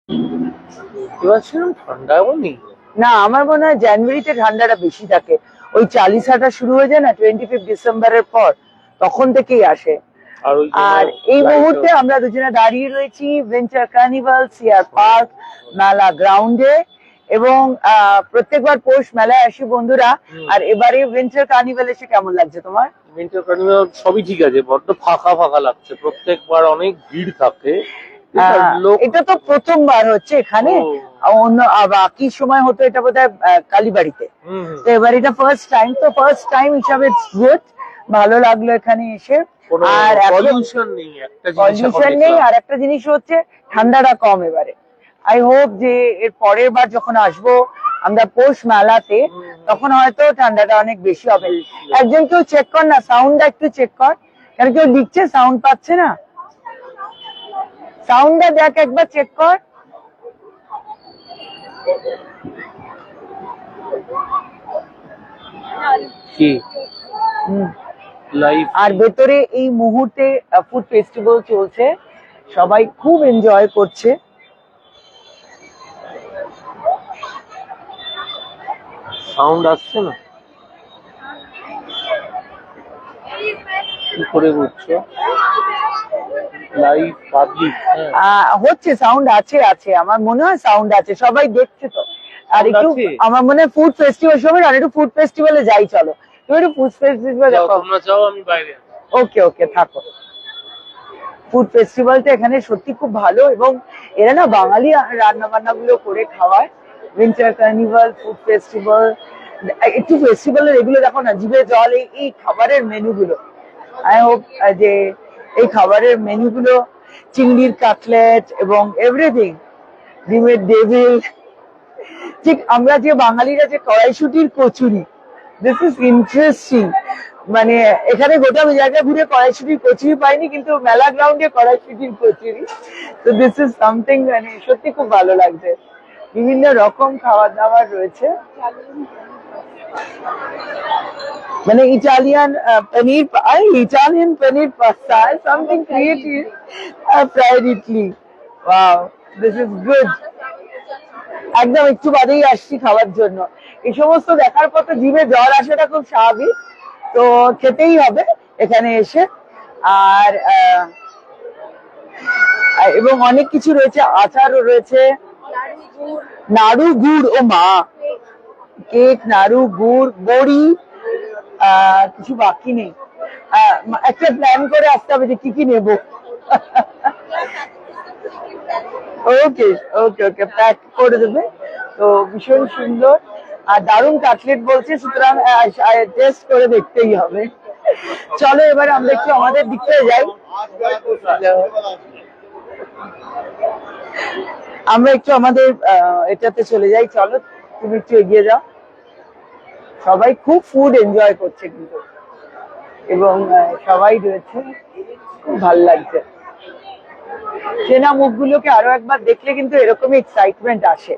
এবার সেরকম ঠান্ডাও নেই। না, আমার মনে হয় জানুয়ারিতে ঠান্ডাটা বেশি থাকে। ওই চালিসাটা শুরু হয়ে যায় না 25 ডিসেম্বরের পর, তখন থেকেই আসে। আর ওই আর এই মুহূর্তে আমরা দুজনে দাঁড়িয়ে রয়েছি ভেঞ্চার কার্নিভাল সিআর পার্ক মেলা গ্রাউন্ডে, এবং প্রত্যেকবার পৌষ মেলায় আসি বন্ধুরা। আর এবারে ভেঞ্চার কার্নিভাল এসে কেমন লাগছে তোমার? উইন্টার কার্নিভাল সবই ঠিক আছে, বড্ড ফাঁকা ফাঁকা লাগছে, প্রত্যেকবার অনেক ভিড় থাকে। এটা তো প্রথমবার হচ্ছে এখানে। অন্য বাকি সময় হতো এটা বোধহয় কালীবাড়িতে, তো এবার এটা ফার্স্ট টাইম, তো ফার্স্ট টাইম হিসাবে গুড, ভালো লাগলো এখানে এসে। আর পলিউশন নেই, পলিউশন নেই, আর একটা জিনিস হচ্ছে ঠান্ডাটা কম এবারে। আই হোপ যে এর পরের বার যখন আসবো আমরা পৌষ মেলাতে, তখন হয়তো ঠান্ডাটা অনেক বেশি হবে। একজন কেউ চেক কর না, সাউন্ডটা একটু চেক কর, কারণ কেউ লিখছে সাউন্ড পাচ্ছে না। সাউন্ডটা দেখ একবার চেক কর। কি লাইভ। আর ভেতরে এই মুহূর্তে ফুড ফেস্টিভ্যাল চলছে, সবাই খুব এনজয় করছে। সাউন্ড আসছে না, কি করে বুঝছো? লাইভ পাবলিক হচ্ছে, সাউন্ড আছে, আছে আমার মনে হয় সাউন্ড আছে, সবাই দেখছে তো। আর একটু আমার মনে হয় ফুড ফেস্টিভ্যাল সময় আর একটু ফুড ফেস্টিভ্যালে যাই, চলো তুমি একটু ফুড ফেস্টিভ্যাল দেখো। তোমরা যাও, আমি বাইরে। ওকে ওকে, থাকো। ফুড ফেস্টিভ্যালটা এখানে সত্যি খুব ভালো, এবং এরা না বাঙালি রান্না বান্না গুলো করে খাওয়ায়। উইন্টার কার্নিভাল, ফুড ফেস্টিভ্যাল, একটু ফেস্টিভ্যালের এগুলো দেখো না, জিভে জল। এই খাবারের মেনু গুলো, আই হোপ যে এই খাবারের মেনু গুলো, চিংড়ির কাটলেট এবং এভরিথিং, ডিমের ডেভিল, ঠিক আমরা যে বাঙালিরা যে কড়াইশুটির কচুরি, দিস ইজ ইন্টারেস্টিং। মানে এখানে গোটা জায়গায় ঘুরে কড়াইশুটির কচুরি পাইনি, কিন্তু মেলা গ্রাউন্ডে কড়াইশুটির কচুরি, তো দিস ইজ সামথিং, মানে সত্যি খুব ভালো লাগছে। বিভিন্ন রকম খাওয়া দাওয়া রয়েছে, মানে Italian paneer, Italian paneer pasta, something creative, fried idli, wow, this is good. একদম একটু বাদেই আসছি খাওয়ার জন্য। এই সমস্ত দেখার পর তো জিভে জল আসাটা খুব স্বাভাবিক, তো খেতেই হবে এখানে এসে। আর এবং অনেক কিছু রয়েছে, আচারও রয়েছে, নাড়ু গুড়, ও মা, কেক, নাড়ু গুড়, বড়ি, কিছু বাকি নেই। একটা প্ল্যান করে আসতে হবে যে কি কি নেবো। ওকে ওকে ওকে, প্যাক করে দেবে। তো ভীষণ সুন্দর আর দারুণ কাটলেট বলছে, সুতরাং টেস্ট করে দেখতেই হবে। চলো এবার আমরা একটু আমাদের দিক থেকে যাই, আমরা একটু আমাদের এটাতে চলে যাই। চলো তুমি একটু এগিয়ে যাও। সবাই খুব ফুড এনজয় করছে কিন্তু, এবং সবাই রয়েছে, খুব ভালো লাগছে। চেনা মুখগুলোকে আরো একবার দেখলে কিন্তু এরকমই এক্সাইটমেন্ট আসে।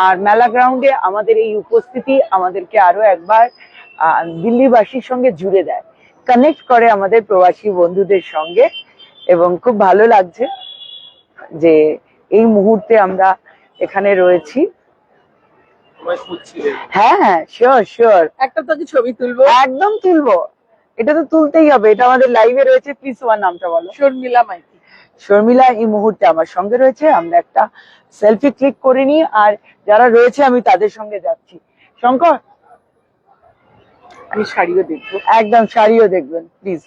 আর মেলা গ্রাউন্ডে আমাদের এই উপস্থিতি আমাদেরকে আরো একবার দিল্লিবাসীর সঙ্গে জুড়ে দেয়, কানেক্ট করে আমাদের প্রবাসী বন্ধুদের সঙ্গে, এবং খুব ভালো লাগছে যে এই মুহূর্তে আমরা এখানে রয়েছি। হ্যাঁ হ্যাঁ, শিওর শিওর, একটা তো ছবি তুলবো, একদম তুলবো, এটা তো তুলতেই হবে, এটা আমাদের লাইভে রয়েছে। প্লিজ তোমার নামটা বলো। শর্মিলা মাইতি। শর্মিলা এই মুহূর্তে আমার সঙ্গে রয়েছে, আমরা একটা সেলফি ক্লিক করে নিই, আর যারা রয়েছে আমি তাদের সঙ্গে যাচ্ছি। শঙ্কর, আমি শাড়িও দেখবো, একদম শাড়িও দেখবেন প্লিজ।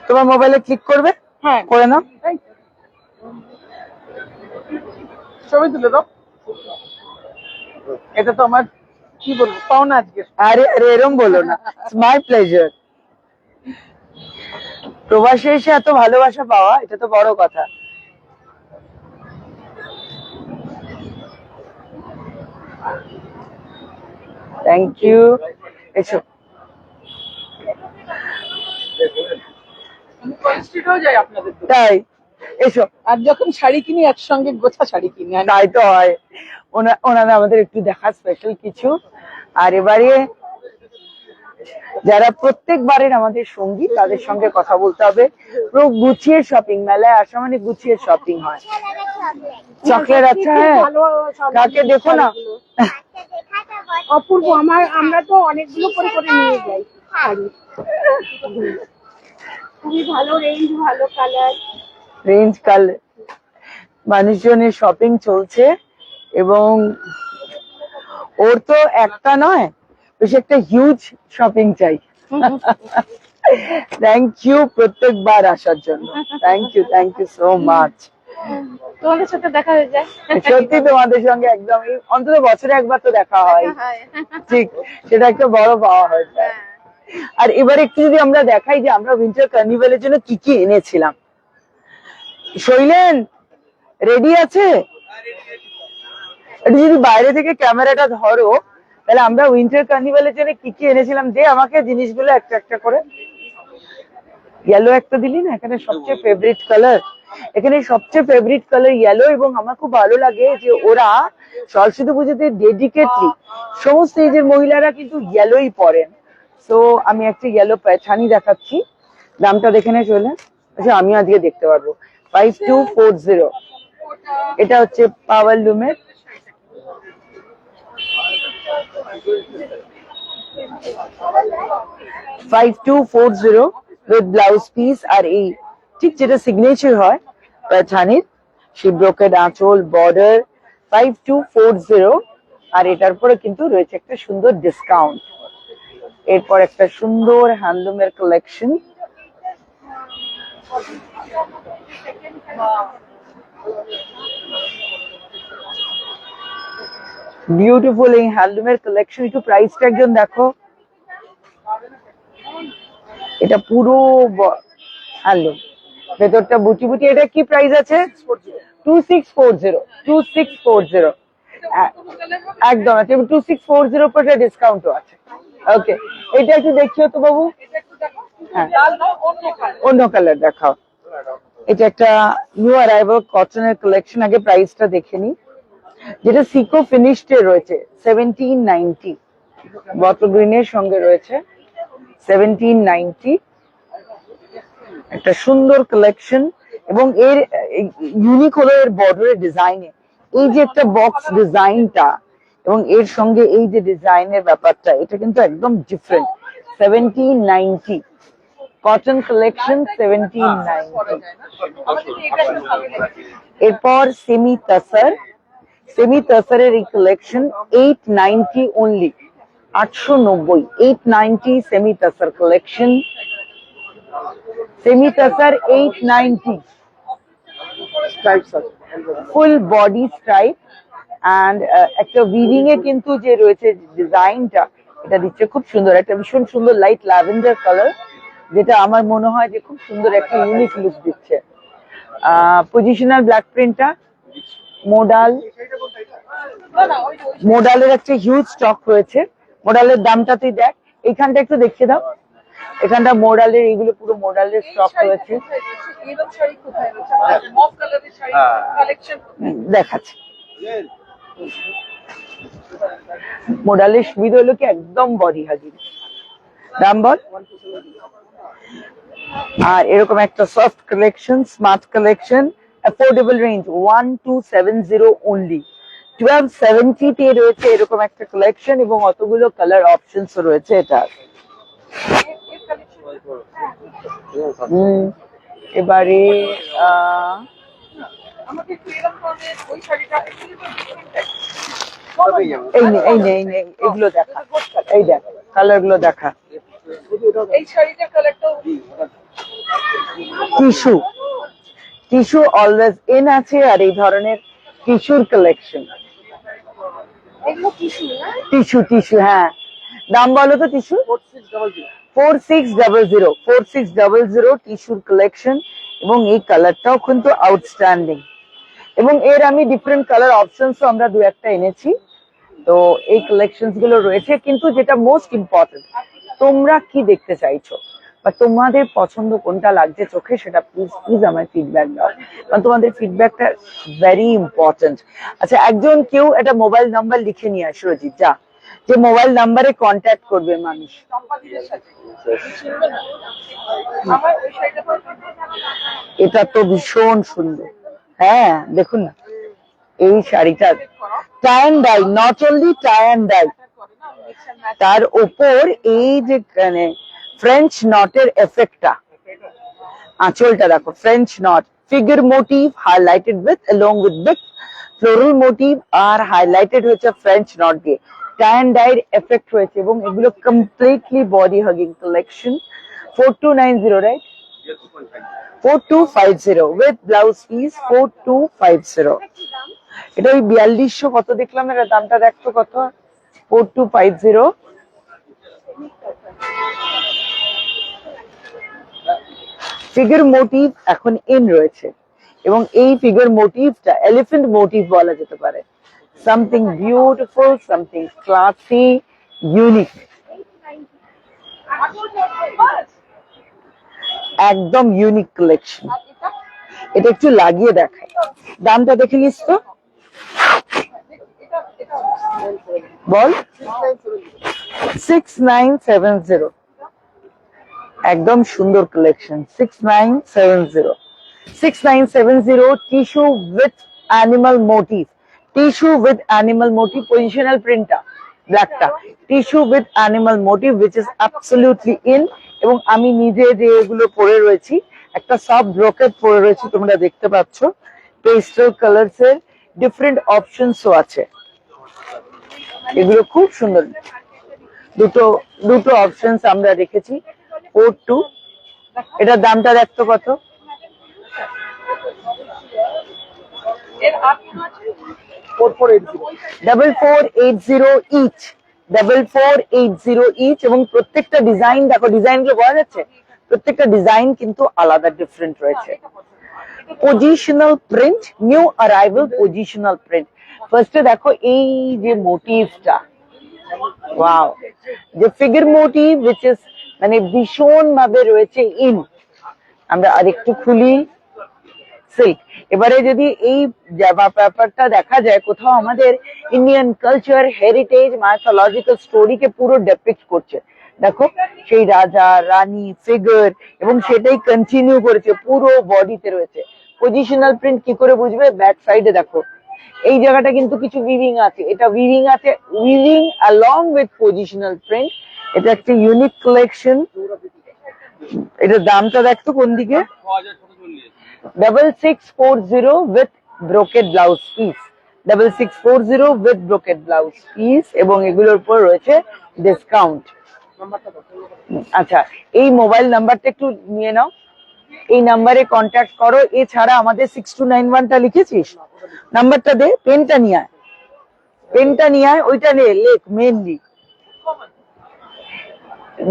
তোমার মোবাইলে ক্লিক করবে, হ্যাঁ করে নাও। ছবি তুলে দাও। এটা তো আমার কি বলবো পাওনা আজকে। আরে আরে এরম বলো না, মাই প্লেজার। প্রবাসে এসে এত ভালোবাসা পাওয়া, এটা তো বড় কথা। থ্যাংক ইউ, এসো। যাই আপনাদের, তাই এসো। আর যখন শাড়ি কিনি একসঙ্গে গোছা শাড়ি কিনি, তাই তো হয়। ওনারা আমাদের একটু দেখা স্পেশাল কিছু। আর এবারে যারা প্রত্যেকবারের আমাদের সঙ্গী তাদের সঙ্গে কথা বলতে হবে। পুরো গুছিয়ে শপিং, মেলায় আসা মানে গুছিয়ে শপিং হয়। চকলেট আচ্ছা, হ্যাঁ কাকে দেখো না, অপূর্ব। আমরা তো অনেকগুলো করে করে নিয়ে যাই শাড়ি। খুবই ভালো রেঞ্জ, ভালো কালার। রেঞ্জ কালার, মানুষজনের শপিং চলছে এবং ওর তো একটা নয়, বেশ একটা হিউজ শপিং চাই। থ্যাংক ইউ প্রত্যেকবার আসার জন্য, থ্যাংক ইউ সো মাচ। তোমাদের সাথে দেখা হয়ে যায়। সত্যি তোমাদের সঙ্গে একদম অন্তত বছরে একবার তো দেখা হয়, ঠিক, সেটা একটা বড় পাওয়া হয়। আর এবার একটু যদি আমরা দেখাই যে আমরা উইন্টার কার্নিভালের জন্য কি কি এনেছিলাম। শৈলেন রেডি আছে? একটু যদি বাইরে থেকে ক্যামেরাটা ধরো, তাহলে আমরা উইন্টার কার্নিভালের জন্য কি কি এনেছিলাম, দে আমাকে জিনিসগুলো একটা একটা করে। ইয়েলো একটা দিলি না, এখানে সবচেয়ে ফেভারিট কালার, এখানে সবচেয়ে ফেভারিট কালার ইয়েলো। এবং আমার খুব ভালো লাগে যে ওরা সরস্বতী পুজোতে ডেডিকেটলি সমস্ত এজের মহিলারা কিন্তু ইয়েলোই পরেন। তো আমি একটা ইয়েলো পায়চানি দেখাচ্ছি, দামটা দেখে নে চলে। আচ্ছা আমি আজকে দেখতে পারবো। 5240, এটা হচ্ছে পাওয়ার লুমের। উইথ ব্লাউজ পিস, আর এই ঠিক যেটা সিগনেচার হয় পায়চানির, সেই ব্রোকেড আঁচল, বর্ডার। 5240, আর এটার পরে কিন্তু রয়েছে একটা সুন্দর ডিসকাউন্ট। এরপর একটা সুন্দর হ্যান্ডলুমের কালেকশন, বিউটিফুল এই হ্যান্ডলুমের কালেকশন। একটু প্রাইসটা একজন দেখো, এটা পুরো হ্যান্ডলুম, ভেতরটা বুটি বুটি। এটা কি প্রাইস আছে? 2640। একদম 2640 পর ডিসকাউন্টও আছে। ওকে, এটা একটু দেখিও তো বাবু। হ্যাঁ অন্য কালার দেখাও। এটা একটা নিউ অ্যারাইভাল কটনের কালেকশন, আগে প্রাইসটা দেখে নি। যেটা সিকো ফিনিশড এ রয়েছে 1790, বটল গ্রিনের সঙ্গে রয়েছে 1790। একটা সুন্দর কালেকশন, এবং এর ইউনিক হলো এর বর্ডারের ডিজাইনে এই যে একটা বক্স ডিজাইনটা, এবং এর সঙ্গে এই যে ডিজাইনের ব্যাপারটা, এটা কিন্তু একদম ডিফারেন্ট। 1790 cotton collection, 1790। এরপর সেমি তাসার, সেমি তাসারের এই collection 890 only, 890, 890 semi তাসার collection. Semi তাসার 890, full body stripe, and একটা উইভিং এ কিন্তু যে রয়েছে ডিজাইনটা, এটা দিচ্ছে খুব সুন্দর, একটা ভীষণ সুন্দর লাইট ল্যাভেন্ডার কালার, যেটা আমার মনে হয় যে খুব সুন্দর একটা ইউনিক লুক দিচ্ছে। পজিশনাল ব্ল্যাক প্রিন্টটা, মোডাল, মোডালের একটা হিউজ স্টক রয়েছে। মোডালের দামটা তুই দেখ, এইখানটা একটু দেখিয়ে দাও। এখানটা মোডালের, এইগুলো পুরো মোডালের স্টক রয়েছে। দেখাচ্ছি, মোডালের সুবিধা হলো কি একদম বডি হাজির। দাম বল। আর এরকম একটা soft collection, smart collection, affordable range 1270 only. 1270 তে রয়েছে এরকম একটা কালেকশন, এবং অতগুলো কালার অপশনস রয়েছে এটা। এবারে এই নে এগুলো দেখা, এই দেখ কালার গুলো দেখা। টিস্যু, টিস্যু অলওয়েজ ইন আছে, আর এই ধরনের টিস্যুর কালেকশন। টিস্যু, টিস্যু, হ্যাঁ। দাম বলো তো টিস্যু? 4600, 4600 টিস্যুর কালেকশন, এবং এই কালারটাও কিন্তু আউটস্ট্যান্ডিং। এবং এর আমি ডিফারেন্ট কালার অপশনস আমরা দু একটা এনেছি। তো এই কালেকশনস গুলো রয়েছে, কিন্তু যেটা মোস্ট ইম্পর্টেন্ট, তোমরা কি দেখতে চাইছো বা তোমাদের পছন্দ কোনটা লাগছে চোখে, সেটা প্লিজ প্লিজ আমার ফিডব্যাক দাও, কারণ তোমাদের ফিডব্যাকটা ভেরি ইম্পর্টেন্ট। আচ্ছা, একজন কেউ একটা মোবাইল নাম্বার লিখে নিয়ে আসো, রজিত যা, যে মোবাইল নাম্বারে কন্ট্যাক্ট করবে মানুষ। চম্পাদিদের সাথে চিনবে না আমার ওই শাড়িটা পরে এটা তো ভীষণ সুন্দর। হ্যাঁ দেখুন না এই শাড়িটা tie and dye, not only tie and dye, করে না মিক্স এন্ড ম্যাচ তার ওপর এই যে মানে ফ্রেঞ্চ নটের এফেক্টটা, আঁচলটা দেখো French knot, figure motif highlighted with along with big floral motif আর হাইলাইটেড হয়েছে ফ্রেঞ্চ নট দিয়ে, টাই অ্যান্ড ডাই এফেক্ট হয়েছে এবং এগুলো completely body hugging collection. 4290 right, 4250 with blouse piece 4250। এটা ওই 4200 কত দেখলাম, এটা দামটা দেখতো কত, 4250। ফিগার মোটিভ এখন ইন রয়েছে এবং এই ফিগার মোটিভটা এলিফ্যান্ট মোটিভ বলা যেতে পারে, something beautiful, something classy, unique, একদম ইউনিক কালেকশন। এটা একটু লাগিয়ে দেখায়, দামটা দেখে নিস তো, বল। 6970, একদম সুন্দর কালেকশন। 6970 tissue with animal motif, tissue with animal motif, positional প্রিন্টটা ব্ল্যাকটা, tissue with animal motif which is absolutely in. এবং আমি নিজে যে এগুলো পরে রয়েছি, একটা সফট ব্রোকেট পরে রয়েছি, তোমরা দেখতে পাচ্ছ, পেস্টেল কালারস এর ডিফারেন্ট অপশনসও আছে, এগুলো খুব সুন্দর। দুটো অপশনস আমরা রেখেছি। 42, এটার দামটা দেখতো কত, এর আপনি আছে 4480 ইচ, 4480 ইচ। এবং প্রত্যেকটা ডিজাইন দেখো, ডিজাইন গুলো বোঝা যাচ্ছে, প্রত্যেকটা ডিজাইন কিন্তু আলাদা ডিফারেন্ট রয়েছে। Positional print, new arrival positional print. ফার্স্টে দেখো এই যে মোটিভটা, ওয়াও, যে ফিগার মোটিভ which is মানে ভীষণ ভাবে রয়েছে ইন। আমরা আরেকটু খুলি সিল্ক। এবারে যদি এই ব্যাপারটা দেখা যায় কোথাও, আমাদের ইন্ডিয়ান কালচার, হেরিটেজ, মাইথোলজিক্যাল স্টোরিকে পুরো ডেপিক্ট করছে। দেখো সেই রাজা রানী ফিগার, এবং সেটাই কন্টিনিউ করেছে, পুরো বডিতে রয়েছে। পজিশনাল প্রিন্ট কি করে বুঝবে, ব্যাক সাইডে দেখো এই জায়গাটা কিন্তু কিছু উইভিং আছে, এটা উইভিং আছে, weaving along with positional print. এটা একটা ইউনিক কালেকশন। এটার দামটা দেখতো কোন দিকে, 6640 with brocade blouse piece, 6640 with brocade blouse piece, এবং এগুলোর উপর রয়েছে ডিসকাউন্ট। আচ্ছা, এই মোবাইল নাম্বারটা একটু নিয়ে নাও, এই নাম্বারে কন্ট্যাক্ট করো। এছাড়া আমাদের 6291টা লিখেছিস, নাম্বারটা দে, পেনটা নিয়ে আয়, পেনটা নিয়ে আয়, ওইটা নে, লেখ মেনলি।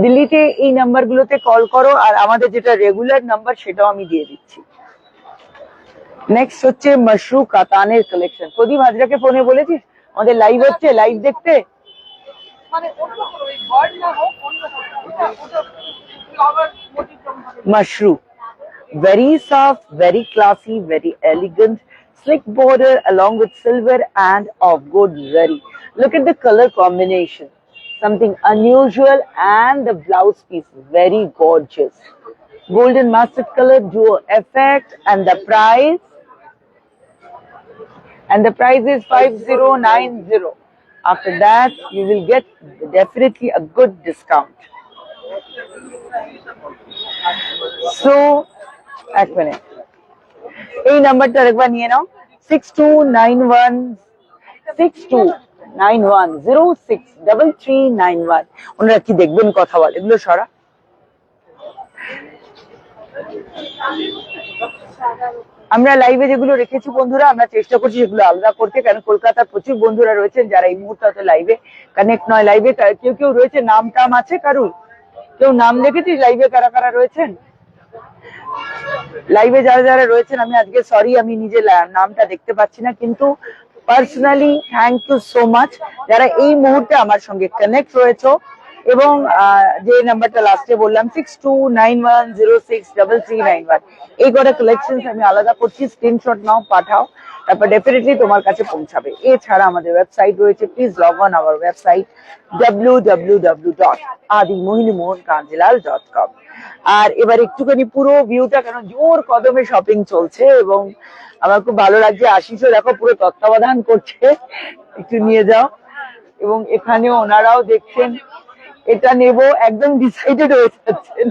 দিল্লিতে এই নাম্বারগুলোতে কল করো, আর আমাদের যেটা রেগুলার নাম্বার সেটাও আমি দিয়ে দিচ্ছি। নেক্সট হচ্ছে মাশরু কাতানের কালেকশন। প্রদীপ হাজরাকে ফোনে বলেছিস আমাদের লাইভ হচ্ছে, লাইভ দেখতে? মানে অন্য কোনো ওই ঘর না হোক, অন্য কোনো ওটা ফ্লাওয়ার মোটিভ হবে। Mushroom, very soft, very classy, very elegant, slick border along with silver and of gold zari. Look at the color combination, something unusual, and the blouse piece very gorgeous, golden mustard color duo effect. And the price is 5090. After that you will get definitely a good discount. So এক minute, এই নাম্বারটা একবার নিয়ে নাও, 6291063391। ওনারা কি দেখবেন, কথা বল, এগুলো সরা। আমরা লাইভে যেগুলো রেখেছি বন্ধুরা, আমরা চেষ্টা করছি সেগুলো আলাদা করতে, কারণ কলকাতার প্রচুর বন্ধুরা রয়েছেন যারা এই মুহূর্তে লাইভে কানেক্ট নয়। লাইভে কেউ কেউ রয়েছে, নাম টাম আছে কারুর, কেউ নাম দেখেছিস লাইভে কারা কারা রয়েছেন? লাইভে যারা যারা রয়েছেন, আমি আজকে সরি, আমি নিজে নামটা দেখতে পাচ্ছি না, কিন্তু personally thank you so much যারা এই মুহূর্তে আমার সঙ্গে কানেক্ট রয়েছে। এবং যে নাম্বারটা লাস্টে বললাম 6291063391, এই কটা কালেকশন আমি আলাদা করছি, স্ক্রিনশট নাও, পাঠাও, তারপর ডেফিনেটলি তোমার কাছে পৌঁছাবে। এছাড়া আমাদের ওয়েবসাইট রয়েছে, please log on our website www.adimohinimohankanjilal.com। আর এবার একটুখানি পুরো ভিউটা, কেন জোর কদমে শপিং চলছে এবং আমার খুব ভালো লাগছে, আশিসও দেখো পুরো তত্ত্বাবধান করছে, একটু নিয়ে যাও। এবং এখানে ওনারাও দেখছেন এটা নেব, একদম ডিসাইডেড হয়ে যাচ্ছেন।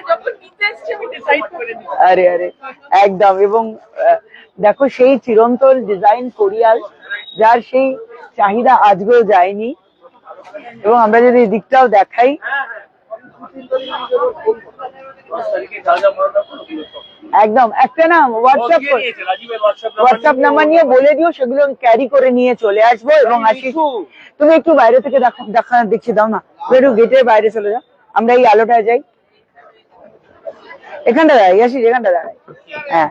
যখন নিতে এসছি আমি ডিসাইড করে নিই। আরে আরে একদম। এবং দেখো সেই চিরন্তন ডিজাইন কোরিয়াল, যার সেই চাহিদা আজকেও যায়নি। এবং আমরা যদি এদিকটাও দেখাই, একদম একটা না হোয়াটসঅ্যাপ নাম্বার নিয়ে বলে দিও, সেগুলো ক্যারি করে নিয়ে চলে আসবো। এবং আশিস তুমি একটু বাইরে থেকে দেখিয়ে দাও না, একটু গেটের বাইরে চলে যাও, আমরা এই আলোটায় যাই, এখানটা দাঁড়াই, আসিস এখানটা দাঁড়াই। হ্যাঁ,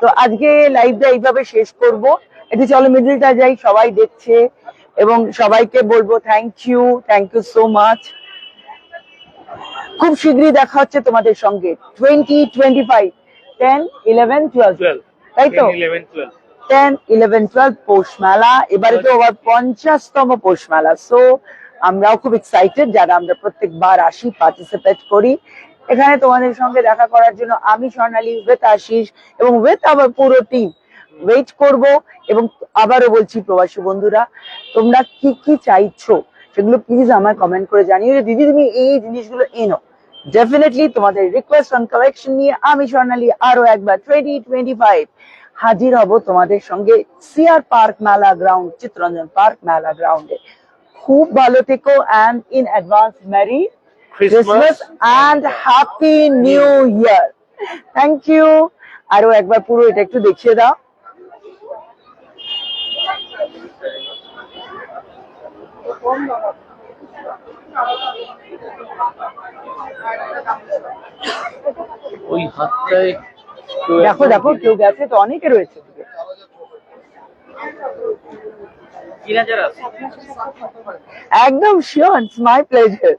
তো আজকে লাইভটা এইভাবে শেষ করব। একটু চলো মিডলটা যাই, সবাই দেখছে এবং সবাইকে বলবো থ্যাংক ইউ সো মাচ। খুব শীঘ্রই দেখা হচ্ছে তোমাদের সঙ্গে 2025 10, 11, 12, তাই তো 10, 11, 12 পৌষ মেলা। এবারে তো আবার 50তম পৌষ মেলা। সো আমরাও খুব এক্সাইটেড, যারা আমরা প্রত্যেকবার আসি, পার্টিসিপেট করি এখানে তোমাদের সঙ্গে দেখা করার জন্য। আমি স্বর্ণালী উইথ আশিস এবং উইথ আবার পুরো টিম ওয়েট করব। এবং আবারও বলছি, প্রবাসী বন্ধুরা, তোমরা কি কি চাইছো সেগুলো প্লিজ আমার কমেন্ট করে জানিও যে দিদি তুমি এই জিনিসগুলো এনো। ডেফিনেটলি তোমাদের রিকোয়েস্ট অন কালেকশন নিয়ে আমি স্বর্ণালী আরো একবার 2025 হাজির হব তোমাদের সঙ্গে সিআর পার্ক মেলা গ্রাউন্ড, চিত্তরঞ্জন পার্ক মেলা গ্রাউন্ডে। খুব ভালো থেকো and in advance merry Christmas and happy new year. Thank you. আরো একবার পুরো এটা একটু দেখিয়ে দাও। ওই হাতটায় দেখো দেখো কেউ গেছে তো, অনেকে রয়েছে। একদম শিওর, ইটস মাই প্লেজার।